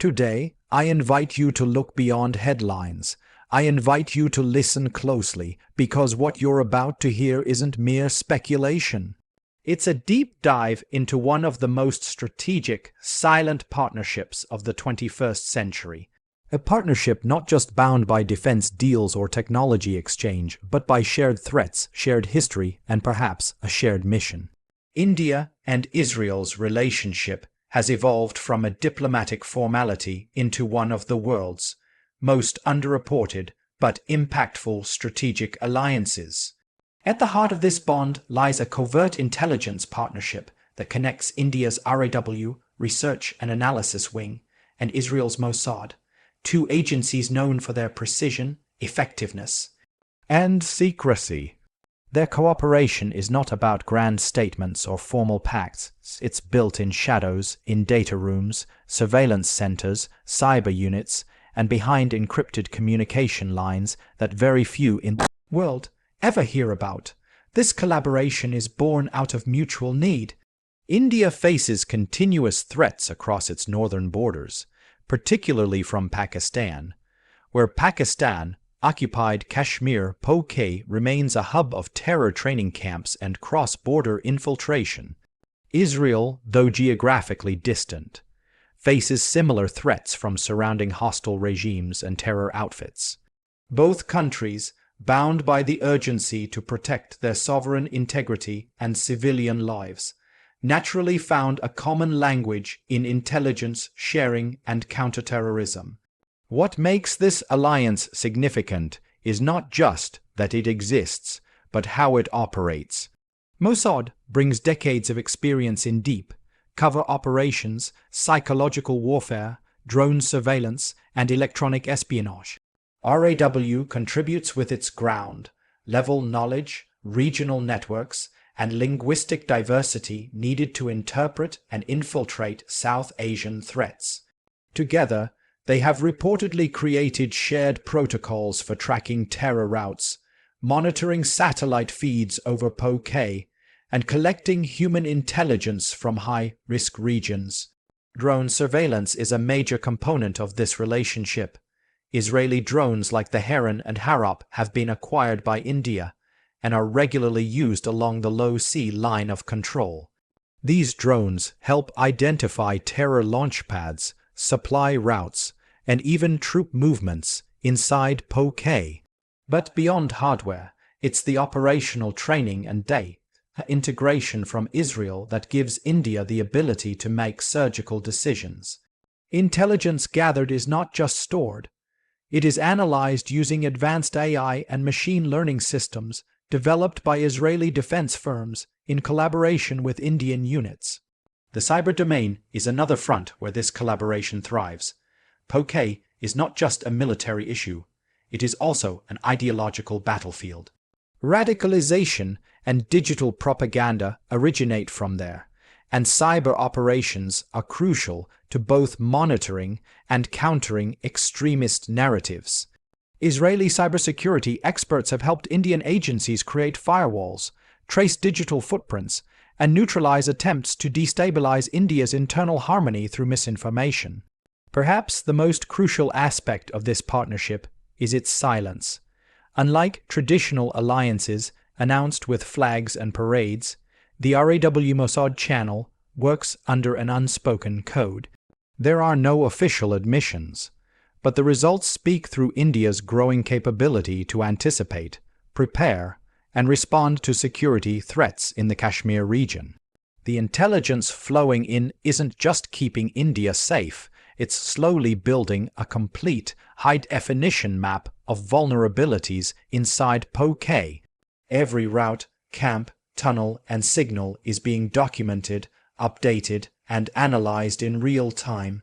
Today, I invite you to look beyond headlines. I invite you to listen closely, because what you're about to hear isn't mere speculation. It's a deep dive into one of the most strategic, silent partnerships of the 21st century. A partnership not just bound by defense deals or technology exchange, but by shared threats, shared history, and perhaps a shared mission. India and Israel's relationship has evolved from a diplomatic formality into one of the world's most underreported but impactful strategic alliances. At the heart of this bond lies a covert intelligence partnership that connects India's RAW, Research and Analysis Wing, and Israel's Mossad, two agencies known for their precision, effectiveness, and secrecy. Their cooperation is not about grand statements or formal pacts. It's built in shadows, in data rooms, surveillance centers, cyber units, and behind encrypted communication lines that very few in the world ever hear about. This collaboration is born out of mutual need. India faces continuous threats across its northern borders, particularly from Pakistan, where Pakistan-occupied Kashmir POK remains a hub of terror training camps and cross-border infiltration. Israel, though geographically distant, faces similar threats from surrounding hostile regimes and terror outfits. Both countries, bound by the urgency to protect their sovereign integrity and civilian lives, naturally found a common language in intelligence sharing and counterterrorism. What makes this alliance significant is not just that it exists, but how it operates. Mossad brings decades of experience in deep, cover operations, psychological warfare, drone surveillance, and electronic espionage. RAW contributes with its ground-level knowledge, regional networks, and linguistic diversity needed to interpret and infiltrate South Asian threats. Together, they have reportedly created shared protocols for tracking terror routes, monitoring satellite feeds over POK, and collecting human intelligence from high-risk regions. Drone surveillance is a major component of this relationship. Israeli drones like the Heron and Harop have been acquired by India and are regularly used along the low-sea line of control. These drones help identify terror launch pads, supply routes, and even troop movements inside POK. But beyond hardware, it's the operational training and data integration from Israel that gives India the ability to make surgical decisions. Intelligence gathered is not just stored. It is analyzed using advanced AI and machine learning systems developed by Israeli defense firms in collaboration with Indian units. The cyber domain is another front where this collaboration thrives. POK is not just a military issue, it is also an ideological battlefield. Radicalization and digital propaganda originate from there, and cyber operations are crucial to both monitoring and countering extremist narratives. Israeli cybersecurity experts have helped Indian agencies create firewalls, trace digital footprints, and neutralize attempts to destabilize India's internal harmony through misinformation. Perhaps the most crucial aspect of this partnership is its silence. Unlike traditional alliances announced with flags and parades, the RAW Mossad channel works under an unspoken code. There are no official admissions, but the results speak through India's growing capability to anticipate, prepare, and respond to security threats in the Kashmir region. The intelligence flowing in isn't just keeping India safe, it's slowly building a complete, high-definition map of vulnerabilities inside POK. Every route, camp, tunnel, and signal is being documented, updated, and analyzed in real time.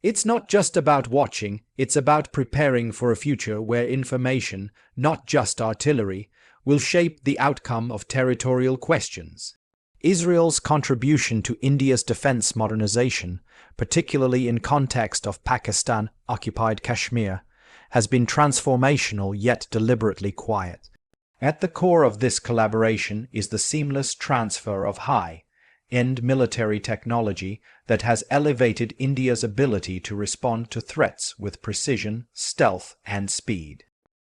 It's not just about watching, it's about preparing for a future where information, not just artillery, will shape the outcome of territorial questions. Israel's contribution to India's defense modernization, particularly in context of Pakistan-occupied Kashmir, has been transformational yet deliberately quiet. At the core of this collaboration is the seamless transfer of high, high-end military technology that has elevated India's ability to respond to threats with precision, stealth, and speed.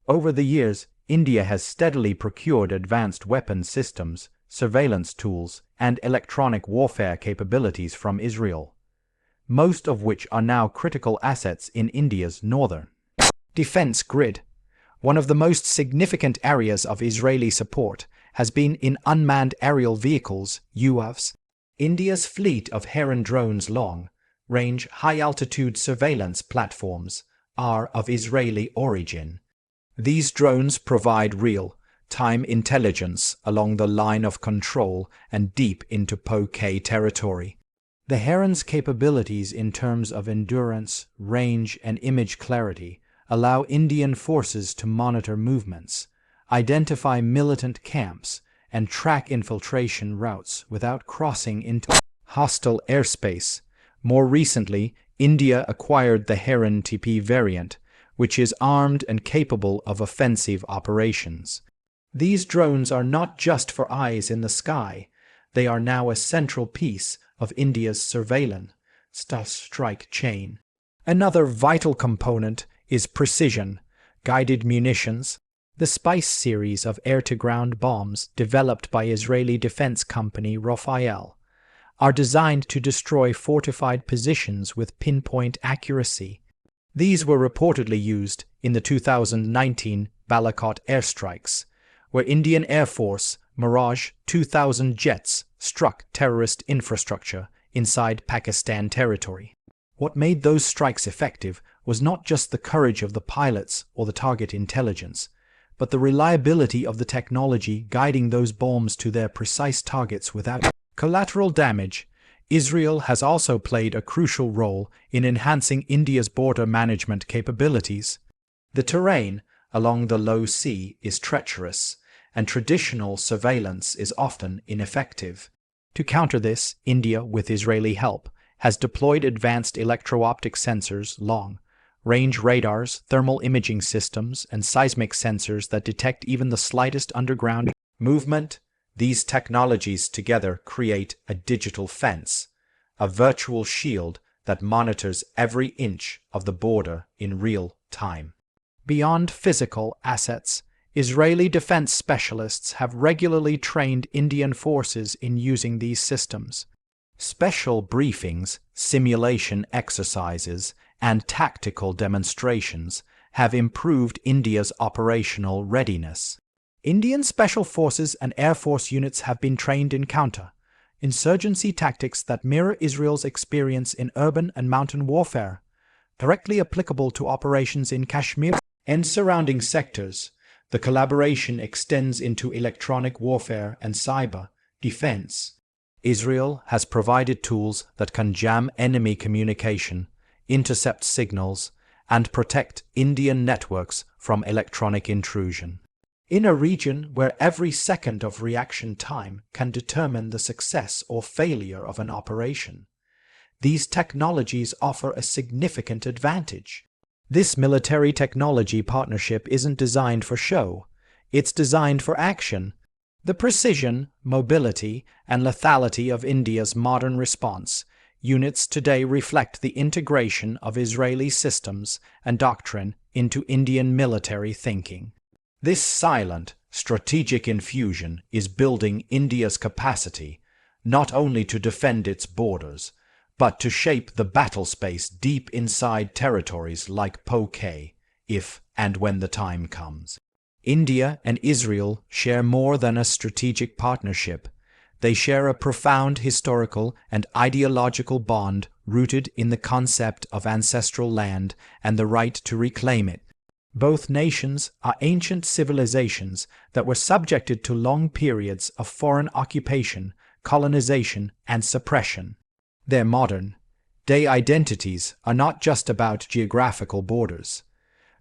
Over the years, India has steadily procured advanced weapons systems, surveillance tools, and electronic warfare capabilities from Israel, most of which are now critical assets in India's northern defense grid. One of the most significant areas of Israeli support has been in unmanned aerial vehicles, UAVs. India's fleet of Heron drones long-range, high-altitude surveillance platforms are of Israeli origin. These drones provide real-time intelligence along the line of control and deep into POK territory. The Heron's capabilities in terms of endurance, range, and image clarity allow Indian forces to monitor movements, identify militant camps, and track infiltration routes without crossing into hostile airspace. More recently, India acquired the Heron TP variant, which is armed and capable of offensive operations. These drones are not just for eyes in the sky, they are now a central piece of India's surveillance strike chain. Another vital component is precision, guided munitions. The Spice series of air-to-ground bombs developed by Israeli defense company Rafael are designed to destroy fortified positions with pinpoint accuracy. These were reportedly used in the 2019 Balakot airstrikes, where Indian Air Force Mirage 2000 jets struck terrorist infrastructure inside Pakistan territory. What made those strikes effective was not just the courage of the pilots or the target intelligence, but the reliability of the technology guiding those bombs to their precise targets without collateral damage. Israel has also played a crucial role in enhancing India's border management capabilities. The terrain along the low sea is treacherous, and traditional surveillance is often ineffective. To counter this, India, with Israeli help, has deployed advanced electro-optic sensors, long-range radars, thermal imaging systems, and seismic sensors that detect even the slightest underground movement. These technologies together create a digital fence, a virtual shield that monitors every inch of the border in real time. Beyond physical assets, Israeli defense specialists have regularly trained Indian forces in using these systems. Special briefings, simulation exercises, and tactical demonstrations have improved India's operational readiness. Indian special forces and Air Force units have been trained in counter-insurgency tactics that mirror Israel's experience in urban and mountain warfare, directly applicable to operations in Kashmir and surrounding sectors. The collaboration extends into electronic warfare and cyber defense. Israel has provided tools that can jam enemy communication, intercept signals, and protect Indian networks from electronic intrusion. In a region where every second of reaction time can determine the success or failure of an operation, these technologies offer a significant advantage. This military technology partnership isn't designed for show, it's designed for action. The precision, mobility, and lethality of India's modern response units today reflect the integration of Israeli systems and doctrine into Indian military thinking. This silent, strategic infusion is building India's capacity not only to defend its borders, but to shape the battle space deep inside territories like POK, if and when the time comes. India and Israel share more than a strategic partnership. They share a profound historical and ideological bond rooted in the concept of ancestral land and the right to reclaim it. Both nations are ancient civilizations that were subjected to long periods of foreign occupation, colonization, and suppression. Their modern-day identities are not just about geographical borders,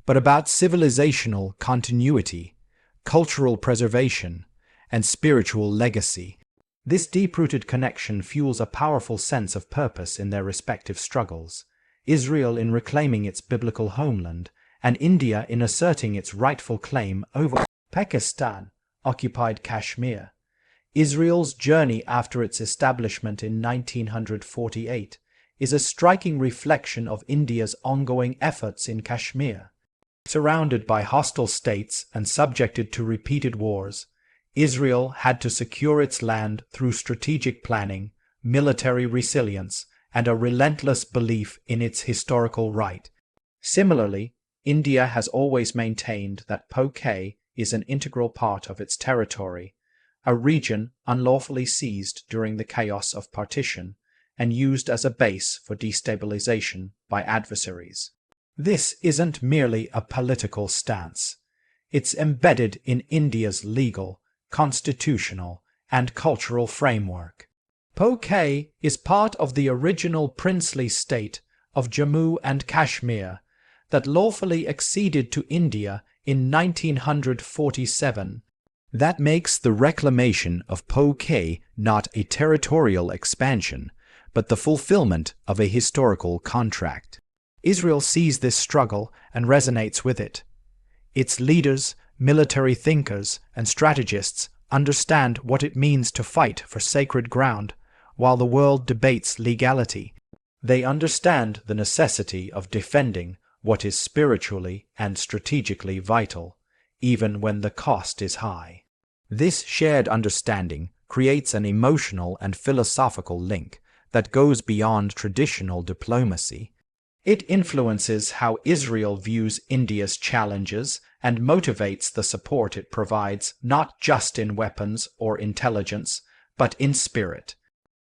but about civilizational continuity, cultural preservation, and spiritual legacy. This deep-rooted connection fuels a powerful sense of purpose in their respective struggles, Israel in reclaiming its biblical homeland, and India in asserting its rightful claim over Pakistan-occupied Kashmir. Israel's journey after its establishment in 1948 is a striking reflection of India's ongoing efforts in Kashmir. Surrounded by hostile states and subjected to repeated wars, Israel had to secure its land through strategic planning, military resilience, and a relentless belief in its historical right. Similarly, India has always maintained that POK is an integral part of its territory, a region unlawfully seized during the chaos of partition and used as a base for destabilization by adversaries. This isn't merely a political stance. It's embedded in India's legal, constitutional, and cultural framework. POK is part of the original princely state of Jammu and Kashmir that lawfully acceded to India in 1947. That makes the reclamation of POK not a territorial expansion, but the fulfillment of a historical contract. Israel sees this struggle and resonates with it. Its leaders, military thinkers, and strategists understand what it means to fight for sacred ground, while the world debates legality. They understand the necessity of defending what is spiritually and strategically vital, even when the cost is high. This shared understanding creates an emotional and philosophical link that goes beyond traditional diplomacy. It influences how Israel views India's challenges and motivates the support it provides not just in weapons or intelligence, but in spirit.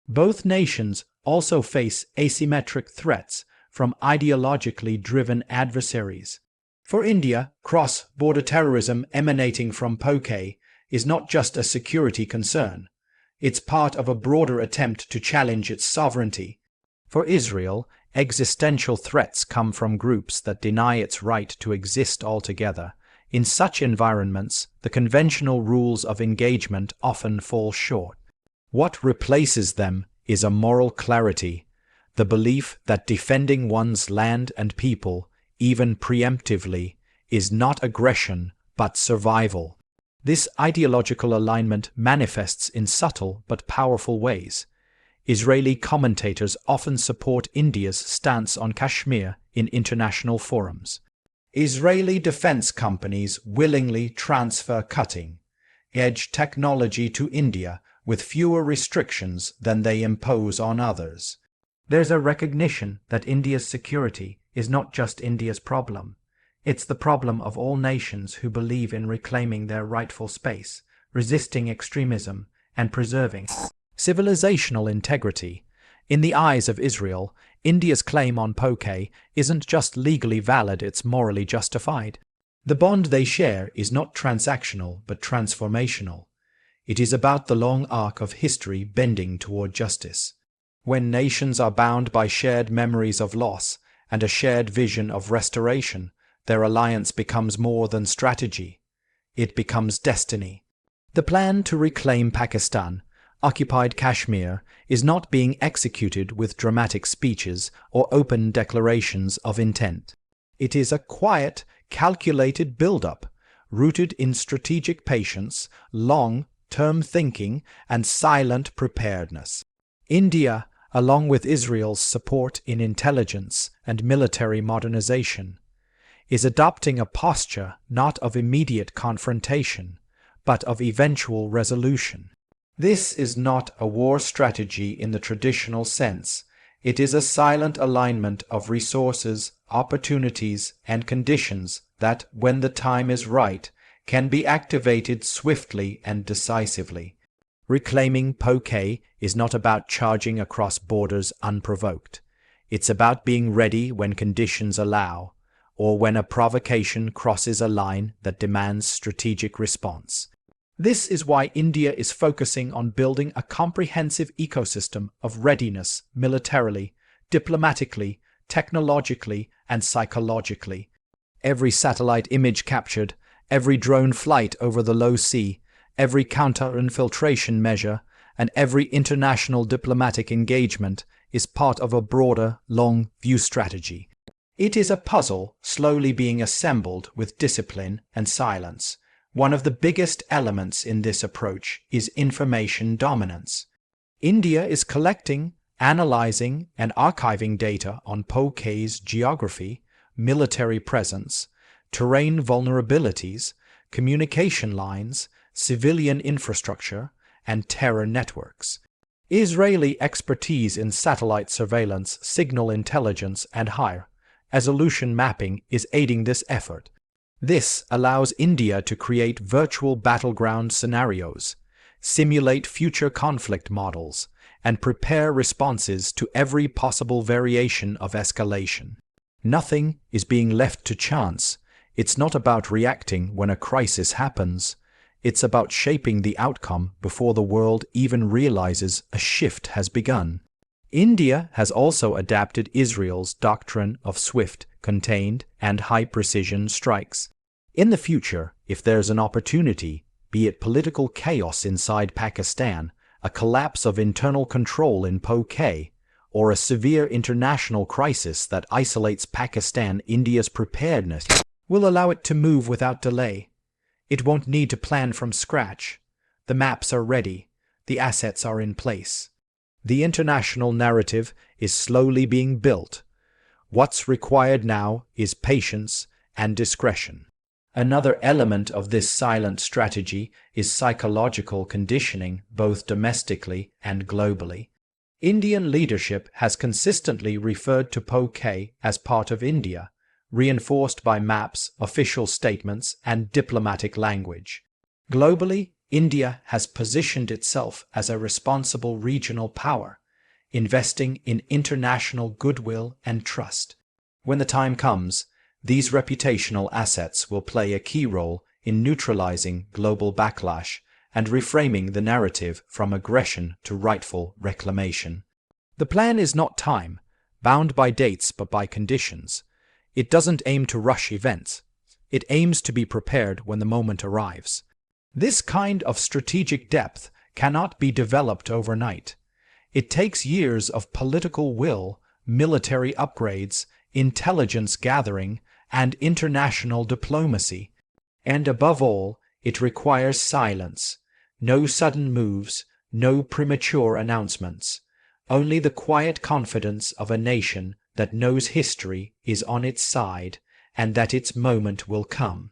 Both nations also face asymmetric threats from ideologically driven adversaries. For India, cross-border terrorism emanating from POK is not just a security concern. It's part of a broader attempt to challenge its sovereignty. For Israel, existential threats come from groups that deny its right to exist altogether. In such environments, the conventional rules of engagement often fall short. What replaces them is a moral clarity, the belief that defending one's land and people, even preemptively, is not aggression but survival. This ideological alignment manifests in subtle but powerful ways. Israeli commentators often support India's stance on Kashmir in international forums. Israeli defense companies willingly transfer cutting-edge technology to India with fewer restrictions than they impose on others. There's a recognition that India's security is not just India's problem. It's the problem of all nations who believe in reclaiming their rightful space, resisting extremism, and preserving civilizational integrity. In the eyes of Israel, India's claim on POK isn't just legally valid, it's morally justified. The bond they share is not transactional but transformational. It is about the long arc of history bending toward justice. When nations are bound by shared memories of loss and a shared vision of restoration, their alliance becomes more than strategy. It becomes destiny. The plan to reclaim Pakistan-occupied Kashmir is not being executed with dramatic speeches or open declarations of intent. It is a quiet, calculated build-up, rooted in strategic patience, long-term thinking, and silent preparedness. India, along with Israel's support in intelligence and military modernization, is adopting a posture not of immediate confrontation, but of eventual resolution. This is not a war strategy in the traditional sense. It is a silent alignment of resources, opportunities, and conditions that, when the time is right, can be activated swiftly and decisively. Reclaiming POK is not about charging across borders unprovoked. It's about being ready when conditions allow, or when a provocation crosses a line that demands strategic response. This is why India is focusing on building a comprehensive ecosystem of readiness militarily, diplomatically, technologically, and psychologically. Every satellite image captured, every drone flight over the low sea, every counter-infiltration measure, and every international diplomatic engagement is part of a broader, long-view strategy. It is a puzzle slowly being assembled with discipline and silence, One of the biggest elements in this approach is information dominance. India is collecting, analyzing, and archiving data on POK's geography, military presence, terrain vulnerabilities, communication lines, civilian infrastructure, and terror networks. Israeli expertise in satellite surveillance, signal intelligence, and high-resolution mapping is aiding this effort. This allows India to create virtual battleground scenarios, simulate future conflict models, and prepare responses to every possible variation of escalation. Nothing is being left to chance. It's not about reacting when a crisis happens. It's about shaping the outcome before the world even realizes a shift has begun. India has also adapted Israel's doctrine of swift, contained, and high-precision strikes. In the future, if there's an opportunity, be it political chaos inside Pakistan, a collapse of internal control in POK, or a severe international crisis that isolates Pakistan, India's preparedness will allow it to move without delay. It won't need to plan from scratch. The maps are ready. The assets are in place. The international narrative is slowly being built. What's required now is patience and discretion. Another element of this silent strategy is psychological conditioning, both domestically and globally. Indian leadership has consistently referred to POK as part of India, reinforced by maps, official statements, and diplomatic language. Globally, India has positioned itself as a responsible regional power, investing in international goodwill and trust. When the time comes, these reputational assets will play a key role in neutralizing global backlash and reframing the narrative from aggression to rightful reclamation. The plan is not time, bound by dates but by conditions. It doesn't aim to rush events. It aims to be prepared when the moment arrives. This kind of strategic depth cannot be developed overnight. It takes years of political will, military upgrades, intelligence gathering, and international diplomacy. And above all, it requires silence. No sudden moves, no premature announcements. Only the quiet confidence of a nation that knows history is on its side and that its moment will come.